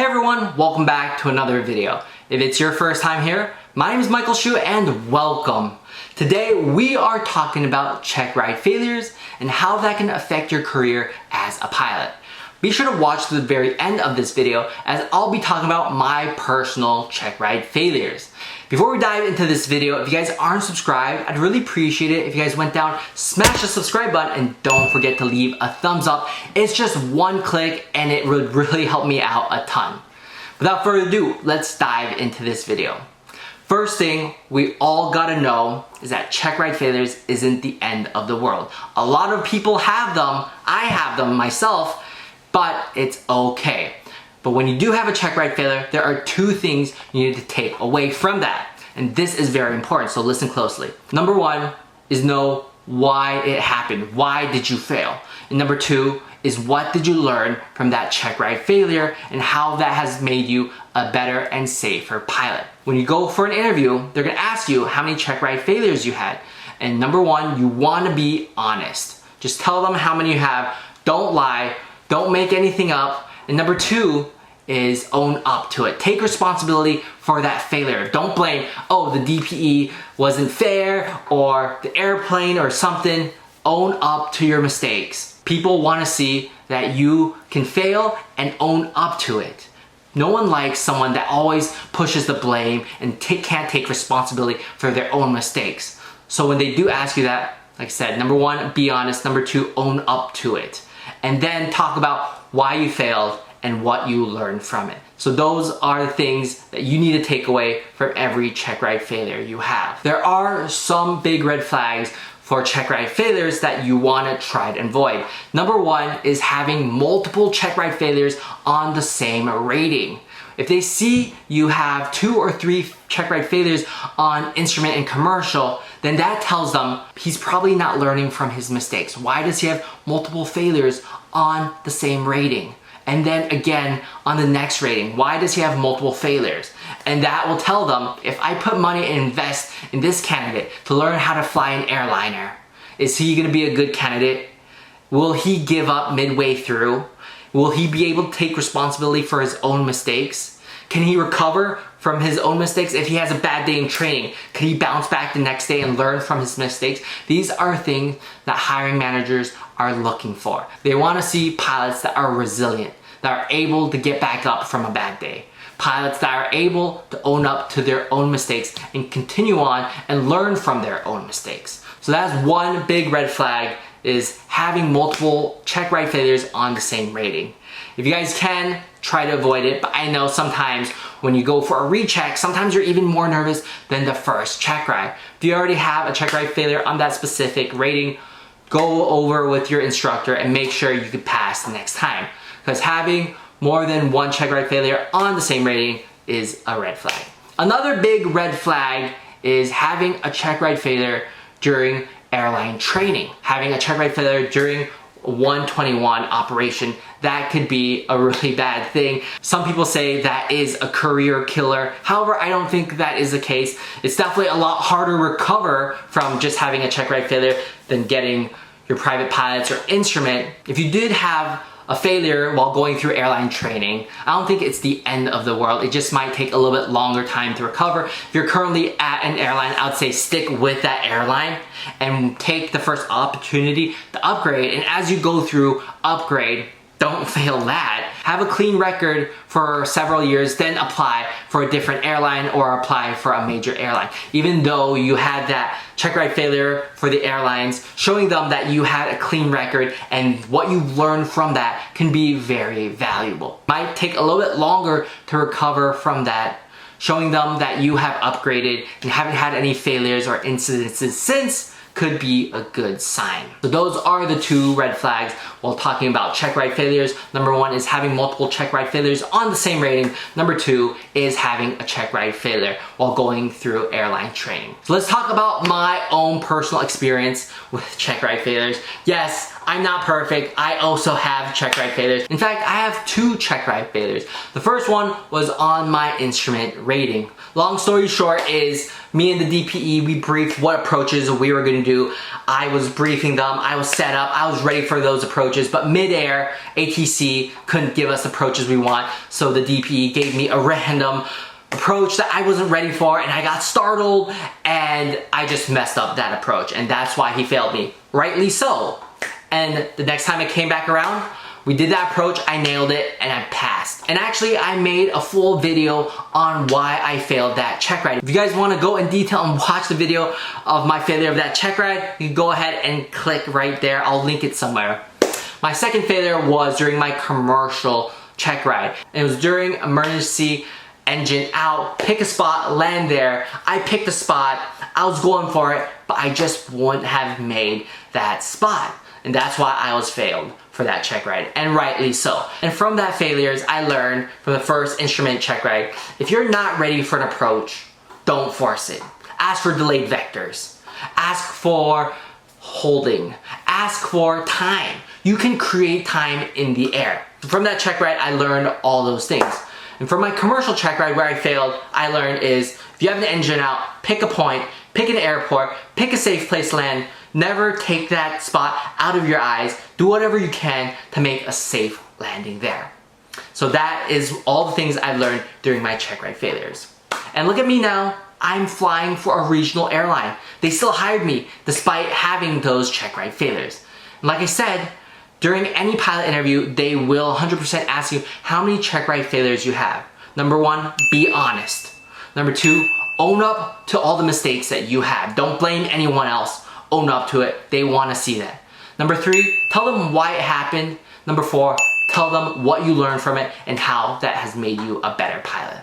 Hey everyone, welcome back to another video. If it's your first time here, my name is Michael Shu and welcome. Today we are talking about check ride failures and how that can affect your career as a pilot. Be sure to watch to the very end of this video as I'll be talking about my personal check ride failures. Before we dive into this video, if you guys aren't subscribed, I'd really appreciate it if you guys went down, smash the subscribe button, and don't forget to leave a thumbs up. It's just one click and it would really help me out a ton. Without further ado, let's dive into this video. First thing we all gotta know is that check ride failures isn't the end of the world. A lot of people have them, I have them myself, but it's okay. But when you do have a check ride failure, there are two things you need to take away from that. And this is very important, so listen closely. Number one is know why it happened. Why did you fail? And number two is what did you learn from that check ride failure and how that has made you a better and safer pilot. When you go for an interview, they're gonna ask you how many check ride failures you had. And number one, you wanna be honest. Just tell them how many you have. Don't lie. Don't make anything up. And number two is own up to it. Take responsibility for that failure. Don't blame, oh, the DPE wasn't fair or the airplane or something. Own up to your mistakes. People want to see that you can fail and own up to it. No one likes someone that always pushes the blame and can't take responsibility for their own mistakes. So when they do ask you that, like I said, number one, be honest. Number two, own up to it. And then talk about why you failed and what you learned from it. So those are the things that you need to take away from every check ride failure you have. There are some big red flags for check ride failures that you want to try and avoid. Number one is having multiple check ride failures on the same rating. If they see you have 2 or 3 check ride failures on instrument and commercial, then that tells them he's probably not learning from his mistakes. Why does he have multiple failures on the same rating? And then again on the next rating, why does he have multiple failures? And that will tell them, if I put money and invest in this candidate to learn how to fly an airliner, is he gonna be a good candidate? Will he give up midway through? Will he be able to take responsibility for his own mistakes? Can he recover from his own mistakes if he has a bad day in training? Can he bounce back the next day and learn from his mistakes? These are things that hiring managers are looking for. They want to see pilots that are resilient, that are able to get back up from a bad day. Pilots that are able to own up to their own mistakes and continue on and learn from their own mistakes. So that's one big red flag, is having multiple check ride failures on the same rating. If you guys can, try to avoid it, but I know sometimes when you go for a recheck, sometimes you're even more nervous than the first check ride. If you already have a check ride failure on that specific rating, go over with your instructor and make sure you can pass the next time. Because having more than one check ride failure on the same rating is a red flag. Another big red flag is having a check ride failure during airline training. Having a check ride failure during 121 operation, that could be a really bad thing. Some people say that is a career killer. However, I don't think that is the case. It's definitely a lot harder to recover from just having a check ride failure than getting your private pilots or instrument. If you did have a failure while going through airline training, I don't think it's the end of the world. It just might take a little bit longer time to recover. If you're currently at an airline, I would say stick with that airline and take the first opportunity to upgrade. And as you go through upgrade, don't fail that. Have a clean record for several years, then apply for a different airline or apply for a major airline. Even though you had that check ride failure for the airlines, showing them that you had a clean record and what you learned from that can be very valuable. Might take a little bit longer to recover from that. Showing them that you have upgraded and haven't had any failures or incidences since could be a good sign. So those are the two red flags while talking about check ride failures. Number one is having multiple check ride failures on the same rating. Number two is having a check ride failure while going through airline training. So let's talk about my own personal experience with check ride failures. Yes, I'm not perfect. I also have Checkride failures. In fact, I have 2 Checkride failures. The first one was on my instrument rating. Long story short is me and the DPE, we briefed what approaches we were gonna do. I was briefing them, I was set up, I was ready for those approaches, but mid-air, ATC couldn't give us approaches we want, so the DPE gave me a random approach that I wasn't ready for, and I got startled, and I just messed up that approach, and that's why he failed me. Rightly so. And the next time it came back around, we did that approach, I nailed it, and I passed. And actually, I made a full video on why I failed that Checkride. If you guys wanna go in detail and watch the video of my failure of that Checkride, you can go ahead and click right there. I'll link it somewhere. My second failure was during my commercial Checkride. It was during emergency engine out, pick a spot, land there. I picked a spot, I was going for it, but I just wouldn't have made that spot. And that's why I was failed for that Checkride, and rightly so. And from that failures, I learned from the first instrument Checkride, if you're not ready for an approach, don't force it. Ask for delayed vectors. Ask for holding. Ask for time. You can create time in the air. From that Checkride, I learned all those things. And from my commercial Checkride where I failed, I learned is, if you have an engine out, pick a point, pick an airport, pick a safe place to land, never take that spot out of your eyes. Do whatever you can to make a safe landing there. So that is all the things I've learned during my Checkride failures. And look at me now, I'm flying for a regional airline. They still hired me despite having those Checkride failures. And like I said, during any pilot interview, they will 100% ask you how many Checkride failures you have. Number 1, be honest. Number 2, own up to all the mistakes that you have. Don't blame anyone else. Own up to it. They want to see that. Number 3, tell them why it happened. Number 4, tell them what you learned from it and how that has made you a better pilot.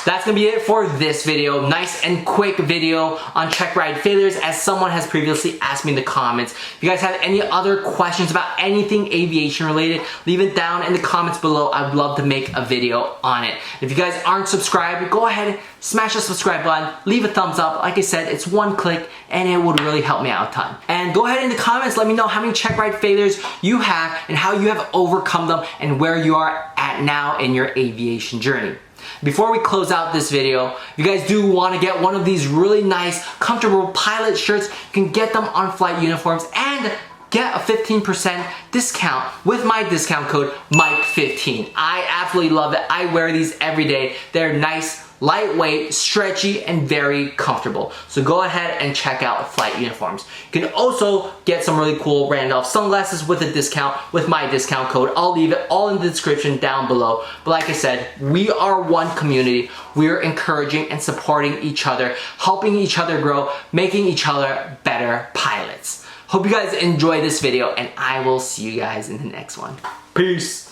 That's gonna be it for this video. Nice and quick video on Checkride failures, as someone has previously asked me in the comments. If you guys have any other questions about anything aviation related, leave it down in the comments below. I'd love to make a video on it. If you guys aren't subscribed, go ahead, smash the subscribe button, leave a thumbs up. Like I said, it's 1 click and it would really help me out a ton. And go ahead in the comments, let me know how many Checkride failures you have and how you have overcome them and where you are at now in your aviation journey. Before we close out this video, if you guys do want to get one of these really nice, comfortable pilot shirts, you can get them on flight uniforms and get a 15% discount with my discount code Mike15. I absolutely love it. I wear these every day. They're nice, lightweight, stretchy, and very comfortable. So go ahead and check out flight uniforms. You can also get some really cool Randolph sunglasses with a discount with my discount code. I'll leave it all in the description down below. But like I said, we are one community. We're encouraging and supporting each other, helping each other grow, making each other better pilots. Hope you guys enjoy this video, and I will see you guys in the next one. Peace.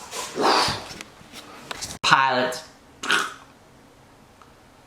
Pilots.